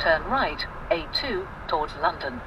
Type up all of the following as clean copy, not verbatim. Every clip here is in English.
turn right, A2 towards London.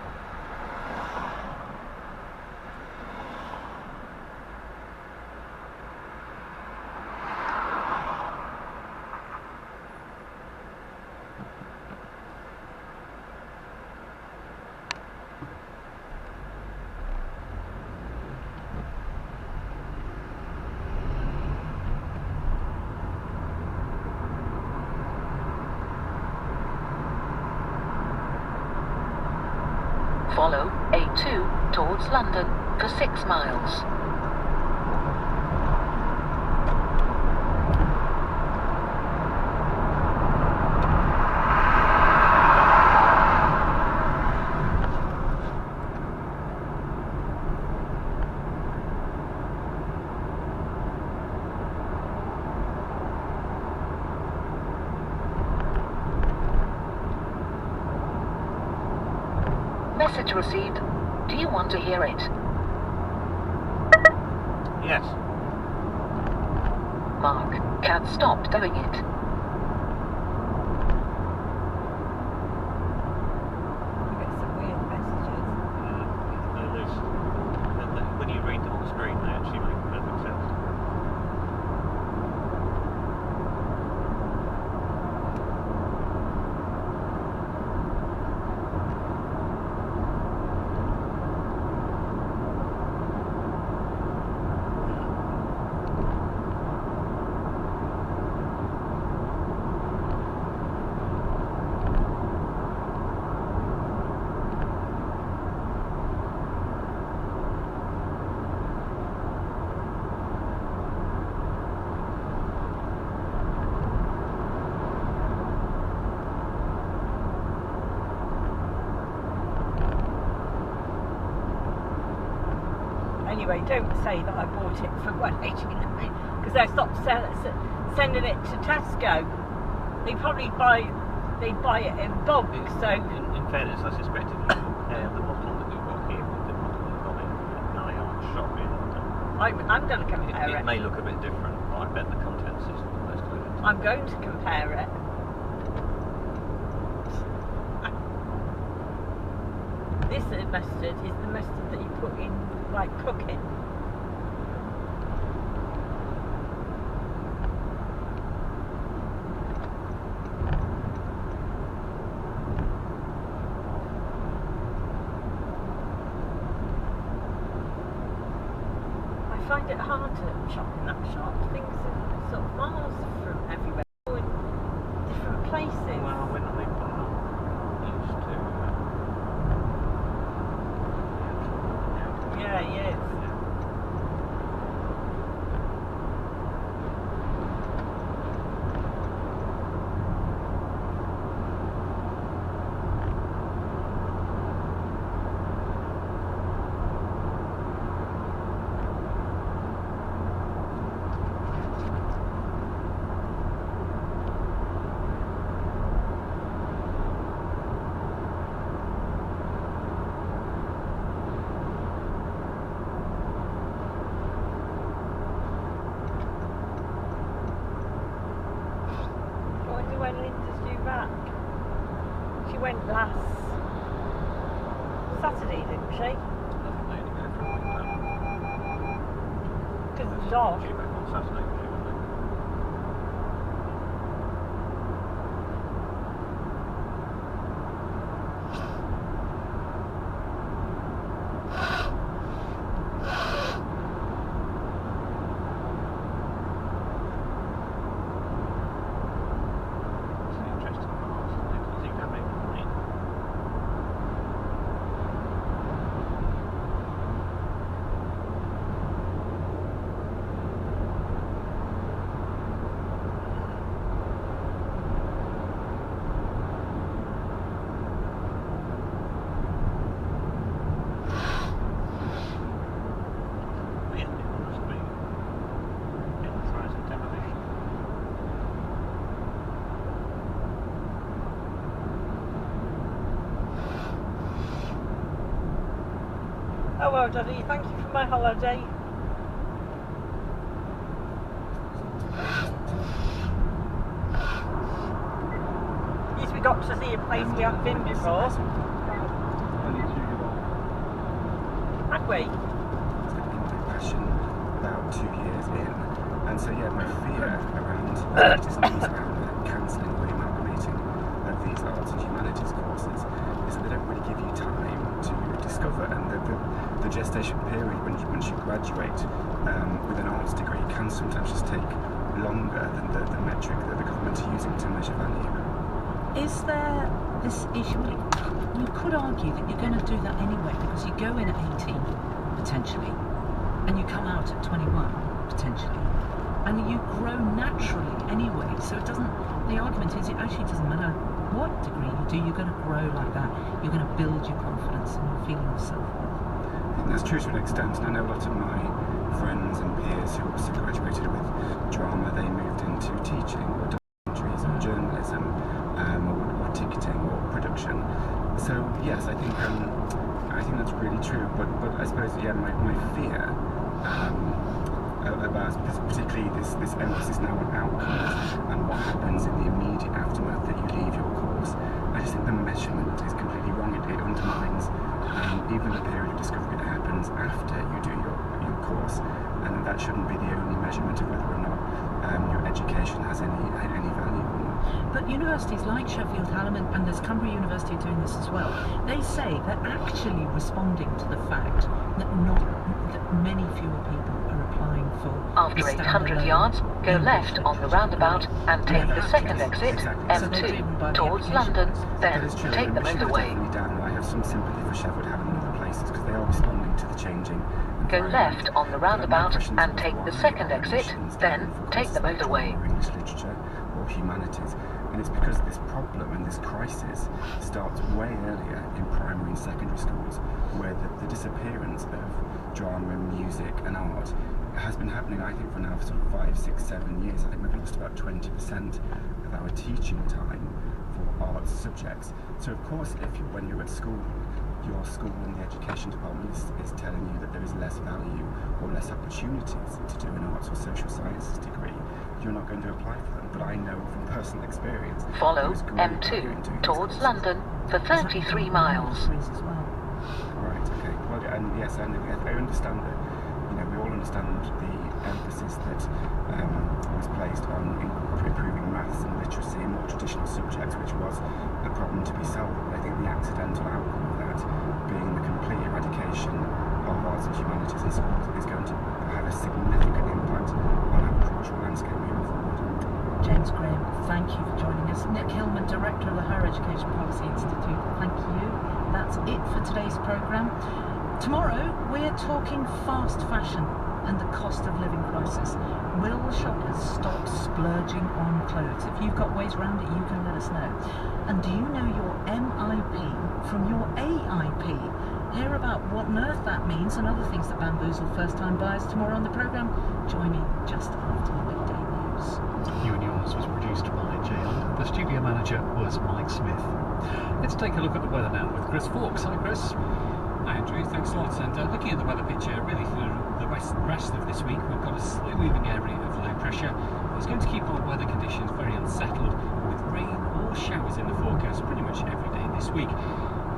Follow A2 towards London for 6 miles. Message received. Do you want to hear it? Yes. Mark, can't stop doing it. You get some weird messages. When you read them on the screen, they actually make perfect sense. Anyway, don't say that I bought it for £1.89 because they stopped sending it to Tesco. They probably buy it in bulk. So in fairness, I suspect if you compare the bottle that we've got here with the bottle we've got in an Ion shop in London, I'm going to compare it. It may look a bit different, but I bet the contents is almost identical. I'm going to compare it. This mustard is the mustard that you put in, like, cooking. I find it hard to shop in that shop. Things are sort of miles from everywhere, in different places. Well, when I lived there, I used to... Yeah, he is. When Linda's due back? She went last Saturday, didn't she? I think they only go for a week now. Because it's off. Due back on Saturday, presumably. Oh well, Daddy, thank you for my holiday. He's we got to see a place we haven't been before. Have we? Passion about 2 years in, and so yeah, my fear around latest news around cancelling or amalgamating of these arts and humanities courses is that they don't really give you time to discover, and the gestation period once you graduate with an arts degree can sometimes just take longer than the metric that the government are using to measure value. Is there this issue? You could argue that you're going to do that anyway, because you go in at 18 potentially, and you come out at 21 potentially, and you grow naturally anyway. So it doesn't. The argument is it actually doesn't matter what degree you do. You're going to grow like that. You're going to build your confidence and your feeling of self-worth. I think that's true to an extent, and I know a lot of my friends and peers who also graduated with drama, they moved into teaching or documentaries or journalism or ticketing or production. So yes, I think that's really true. But I suppose my fear about particularly this emphasis now on outcomes and what happens in the immediate aftermath that you leave your course. I just think the measurement is completely wrong. It undermines even the period of discovery that happens after you do your course, and that shouldn't be the only measurement of whether or not your education has any value or not. But universities like Sheffield Hallam, and there's Canterbury University doing this as well, they say they're actually responding to the fact that many fewer people are applying for After 800 yards, go left on the roundabout and take the second exit, M2, towards London, then take the motorway. I have some sympathy for Sheffield Hallam and other places because they are responding to the changing Go left on the roundabout and take the second exit, then take the motorway. English literature or humanities, and it's because this problem and this crisis starts way earlier in primary and secondary schools, where the disappearance of drama, music and art has been happening, I think, for now for sort of 5, 6, 7 years. I think we've lost about 20% of our teaching time for arts subjects. So of course, when you're at school, your school and the education department is telling you that there is less value or less opportunities to do an arts or social sciences degree, you're not going to apply for them. But I know from personal experience. Follow M2 towards London for 33 miles. Right, okay. Well, and yes, I understand that, we all understand the emphasis that was placed on improving maths and literacy and more traditional subjects, which was a problem to be solved. But I think the accidental outcome of that being the complete eradication of arts and humanities in schools is going to have a significant impact on our cultural landscape moving forward. James Graham, thank you for joining us. Nick Hillman, Director of the Higher Education Policy Institute, thank you. That's it for today's programme. Tomorrow we're talking fast fashion and the cost of living crisis. Will shoppers stop splurging on clothes? If you've got ways around it, you can let us know. And do you know your MIP from your AIP? Hear about what on earth that means and other things that bamboozle first-time buyers tomorrow on the programme. Join me just after the midday news. You and Yours was produced by Jay London. The studio manager was Mike Smith. Let's take a look at the weather now with Chris Fawkes. Hi, Chris. Hi Andrew, thanks a lot. And looking at the weather picture, really for the rest of this week, we've got a slow moving area of low pressure. It's going to keep our weather conditions very unsettled, with rain or showers in the forecast pretty much every day this week.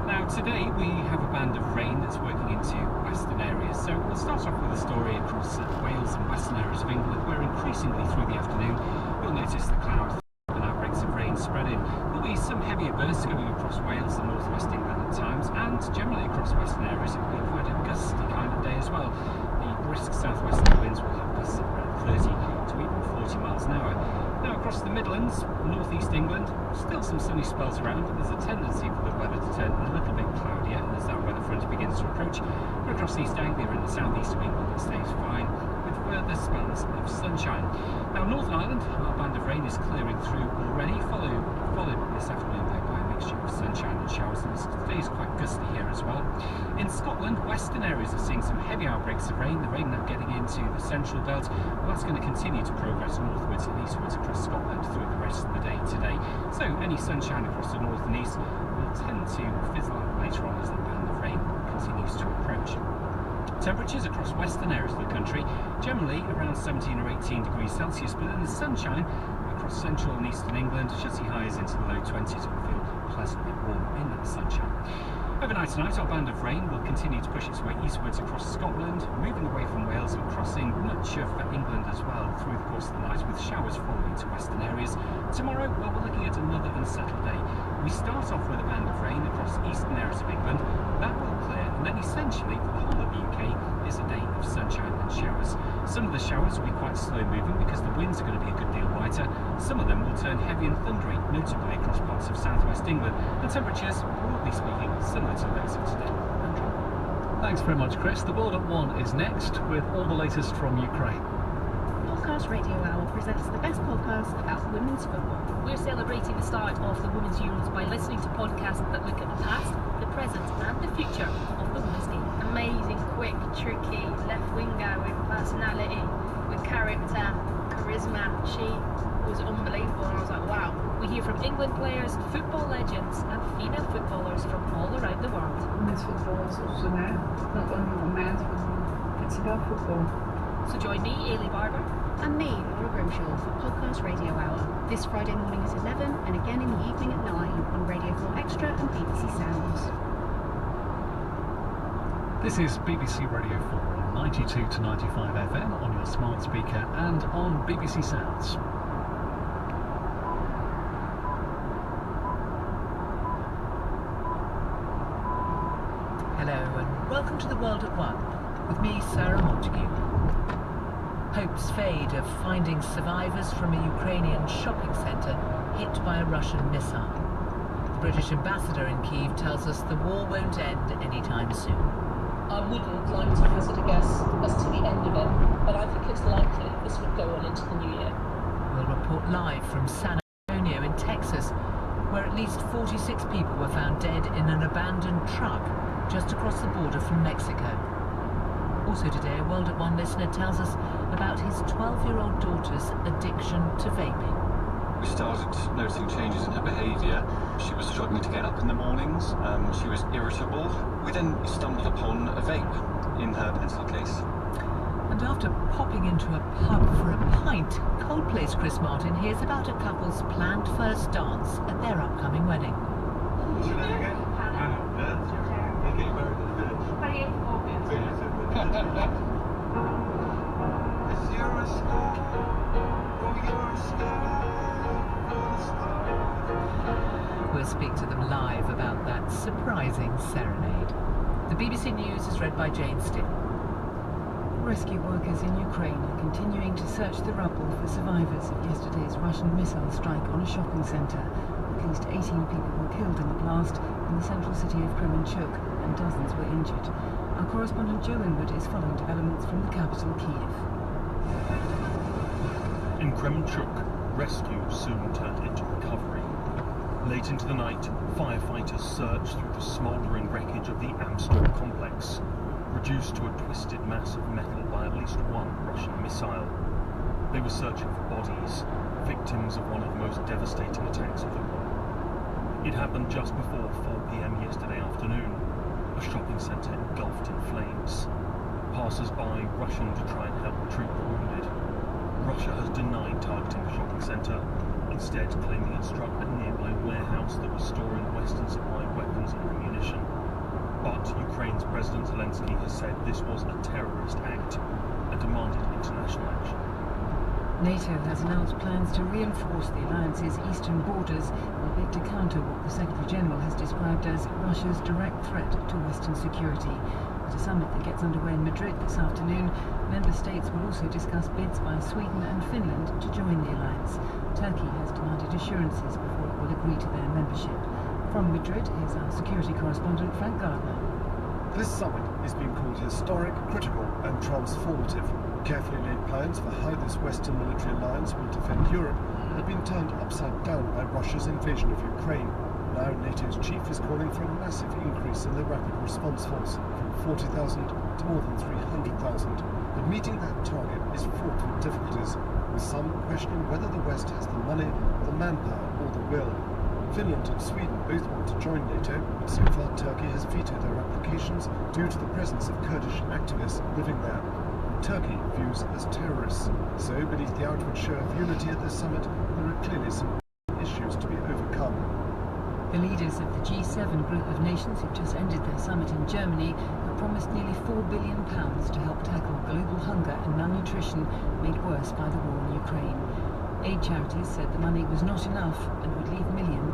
Now today we have a band of rain that's working into western areas. So we'll start off with a story across Wales and western areas of England, where increasingly through the afternoon you'll notice the clouds and outbreaks of rain spreading. There'll be some heavier bursts going across Wales and northwest England at times, and generally across western areas it will be quite a gusty kind of day as well. The brisk southwesterly winds will have gusts of around 30 to even 40 miles an hour. Now across the Midlands, northeast England, still some sunny spells around, but there's a tendency for the weather to turn a little bit cloudier as that weather front begins to approach. But across East Anglia and the southeast of England it stays fine, with further spells of sunshine. Now Northern Ireland, our band of rain is clearing through already, followed this afternoon by a mixture of sunshine and showers, and it stays quite gusty here as well. In Scotland, western areas are seeing some heavy outbreaks of rain, the rain now getting into the central belt. Well, that's going to continue to progress northwards and eastwards across Scotland through the rest of the day today. So any sunshine across the north and east will tend to fizzle out later on as the band of rain continues to approach. Temperatures across western areas of the country generally around 17 or 18 degrees Celsius, but in the sunshine across central and eastern England should see highs into the low 20s. It will feel By tonight, our band of rain will continue to push its way eastwards across Scotland, moving away from Wales and crossing much of England as well through the course of the night, with showers falling into western areas. Tomorrow, well, we're looking at another unsettled day. We start off with a band of rain across eastern areas of England. That will clear, and then essentially for the whole of the UK is a day of sunshine and showers. Some of the showers will be quite slow moving because the winds are going to be a good deal lighter. Some of them will turn heavy and thundery, notably across parts of southwest England, and temperatures, broadly speaking, similar to those of today. Andrew. Thanks very much, Chris. The World at One is next with all the latest from Ukraine. Podcast Radio Hour presents the best podcast about women's football. We're celebrating the start of the Women's Euros by listening to podcasts that look at the past, the present and the future of the women's game. Amazing, quick, tricky, left winger with personality, with character, charisma. She was unbelievable and I was like, wow. We hear from England players, football legends and female footballers from all around the world. Women's football is also now, not only men's, but it's about football. So join me, Ailey Barber. And me, Laura Grimshaw, for Podcast Radio Hour. This Friday morning at 11 and again in the evening at 9 on Radio 4 Extra and BBC Sounds. This is BBC Radio 4 on 92 to 95 FM on your smart speaker and on BBC Sounds. Hello and welcome to the World at One with me, Sarah Montague. Hopes fade of finding survivors from a Ukrainian shopping centre hit by a Russian missile. The British ambassador in Kyiv tells us the war won't end anytime soon. I wouldn't like to hazard a guess as to the end of it, but I think it's likely this would go on into the new year. We'll report live from San Antonio in Texas, where at least 46 people were found dead in an abandoned truck just across the border from Mexico. Also today, a World at One listener tells us about his 12-year-old daughter's addiction to vaping. We started noticing changes in her behaviour. She was struggling to get up in the mornings, she was irritable. We then stumbled upon a vape in her pencil case. And after popping into a pub for a pint, Coldplay's Chris Martin hears about a couple's planned first dance at their upcoming wedding. We'll speak to them live about that surprising serenade. The BBC News is read by Jane Still. Rescue workers in Ukraine are continuing to search the rubble for survivors of yesterday's Russian missile strike on a shopping centre. At least 18 people were killed in the blast in the central city of Kremenchuk and dozens were injured. Our correspondent Joe Inwood is following developments from the capital, Kyiv. In Kremenchuk, rescue soon turned into recovery. Late into the night, firefighters searched through the smouldering wreckage of the Amstor complex, reduced to a twisted mass of metal by at least one Russian missile. They were searching for bodies, victims of one of the most devastating attacks of the war. It happened just before 4 p.m. yesterday afternoon. A shopping centre engulfed in flames. Passers-by rushing to try and help treat the wounded. Russia has denied targeting the shopping centre, instead claiming it struck a nearby warehouse that was storing Western supplied weapons and ammunition. But Ukraine's President Zelensky has said this was a terrorist act and demanded international action. NATO has announced plans to reinforce the alliance's eastern borders in a bid to counter what the Secretary-General has described as Russia's direct threat to Western security. At a summit that gets underway in Madrid this afternoon, member states will also discuss bids by Sweden and Finland to join the alliance. Turkey has demanded assurances before it will agree to their membership. From Madrid, here's our security correspondent Frank Gardner. This summit is being called historic, critical and transformative. Carefully laid plans for how this Western military alliance will defend Europe have been turned upside down by Russia's invasion of Ukraine. Now NATO's chief is calling for a massive increase in the rapid response force from 40,000 to more than 300,000. But meeting that target is fraught with difficulties, with some questioning whether the West has the money, the manpower or the will. Finland and Sweden both want to join NATO, but so far Turkey has vetoed their applications due to the presence of Kurdish activists living there. Turkey views as terrorists. So beneath the outward show of unity at this summit, there are clearly some issues to be overcome. The leaders of the G7 group of nations who've just ended their summit in Germany have promised nearly £4 billion to help tackle global hunger and malnutrition made worse by the war in Ukraine. Aid charities said the money was not enough and would leave millions.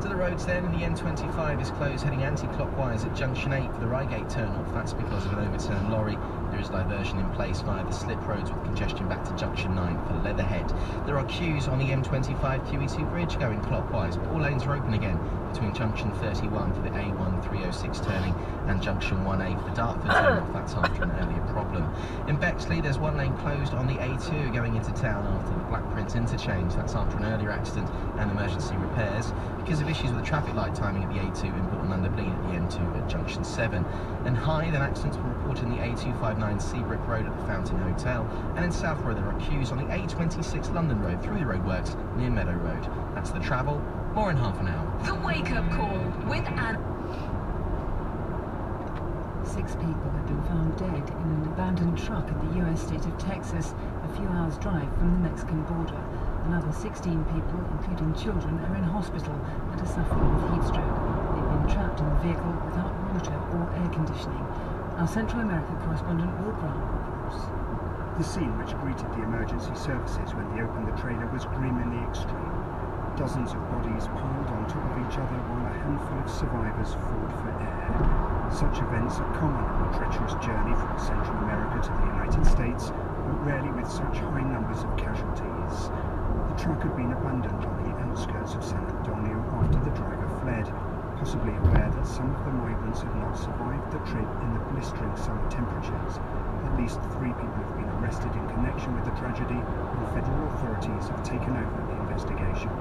To the roads then, the M25 is closed heading anti-clockwise at junction 8 for the Reigate turn-off. That's because of an overturned lorry. There is diversion in place via the slip roads with congestion back to junction 9 for Leatherhead. There are queues on the M25 QE2 bridge going clockwise, but all lanes are open again between junction 31 for the A1306 turning and junction 1A for the Dartford turn-off. That's after an earlier problem. In Bexley, there's one lane closed on the A2 going into town after the Black Prince interchange. That's after an earlier accident and emergency repairs. Because of issues with the traffic light timing at the A2 in Bolton under Bleed at the M2 at junction 7. And high, then accidents were reported in the A259 Seabrick Road at the Fountain Hotel. And in Southborough, there are queues on the A26 London Road through the roadworks near Meadow Road. That's the travel. More in half an hour. The Wake Up Call with Anne. 6 people have been found dead in an abandoned truck in the US state of Texas, a few hours' drive from the Mexican border. Another 16 people, including children, are in hospital and are suffering with heat stroke. They've been trapped in the vehicle without water or air conditioning. Our Central America correspondent Will Brown reports. The scene which greeted the emergency services when they opened the trailer was grim in the extreme. Dozens of bodies piled on top of each other while a handful of survivors fought for air. Such events are common on a treacherous journey from Central America to the United States, but rarely with such high numbers of casualties. The truck had been abandoned on the outskirts of San Antonio after the driver fled, possibly aware that some of the migrants had not survived the trip in the blistering summer temperatures. At least 3 people have been arrested in connection with the tragedy, and federal authorities have taken over the investigation.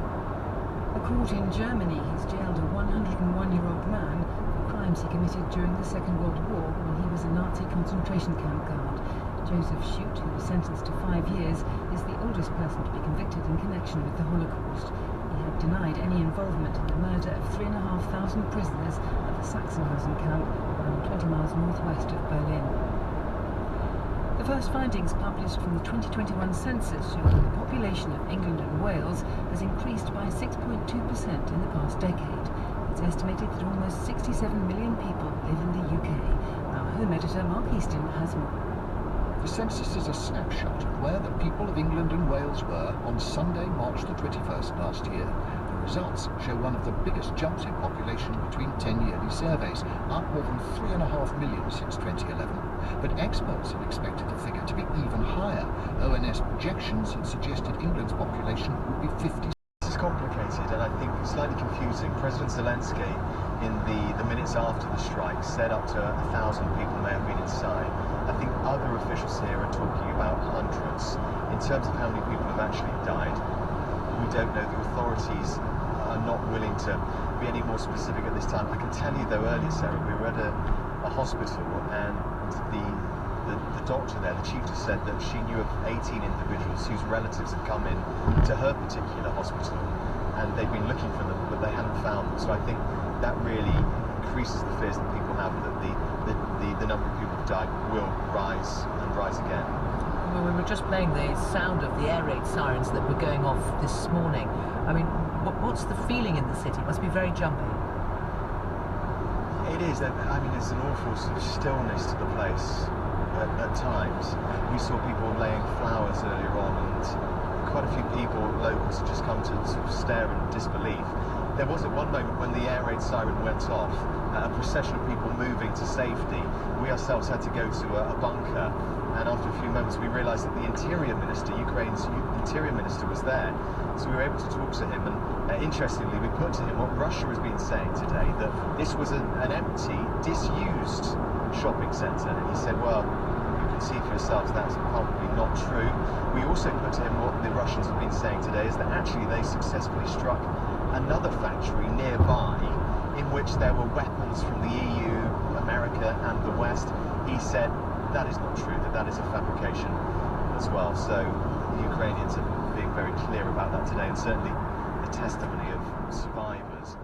A court in Germany has jailed a 101-year-old man for crimes he committed during the Second World War when he was a Nazi concentration camp guard. Joseph Schutt, who was sentenced to 5 years, is the oldest person to be convicted in connection with the Holocaust. He had denied any involvement in the murder of 3,500 prisoners at the Sachsenhausen camp, around 20 miles northwest of Berlin. The first findings published from the 2021 census show that the population of England and Wales has increased by 6.2% in the past decade. It's estimated that almost 67 million people live in the UK. Our home editor Mark Easton has more. The census is a snapshot of where the people of England and Wales were on Sunday, March the 21st last year. The results show one of the biggest jumps in population between 10 yearly surveys, up more than 3.5 million since 2011. But experts had expected the figure to be even higher. ONS projections had suggested England's population would be 50. This is complicated and I think slightly confusing. President Zelensky, in the minutes after the strike, said up to 1,000 people may have been inside. I think other officials here are talking about hundreds. In terms of how many people have actually died, we don't know. The authorities are not willing to be any more specific at this time. I can tell you though, earlier, Sarah, we were at a hospital and the doctor there, the chief, just said that she knew of 18 individuals whose relatives had come in to her particular hospital and they'd been looking for them but they hadn't found them. So I think that really increases the fears that people have that the number of people who died will rise and rise again. Well, we were just playing the sound of the air raid sirens that were going off this morning. I mean, what's the feeling in the city? It must be very jumpy. It is. I mean, there's an awful sort of stillness to the place at times. We saw people laying flowers earlier on, and quite a few people, locals, had just come to sort of stare in disbelief. There was at one moment when the air raid siren went off, a procession of people moving to safety. We ourselves had to go to a bunker, and after a few moments we realised that the Interior Minister, Ukraine's Interior Minister, was there. So we were able to talk to him, and interestingly we put to him what Russia has been saying today, that this was an empty, disused shopping centre, and he said, well, you can see for yourselves that's probably not true. We also put to him what the Russians have been saying today, is that actually they successfully struck another factory nearby in which there were weapons from the EU, America and the West. He said that is not true, that is a fabrication as well. So the Ukrainians are being very clear about that today, and certainly the testimony of survivors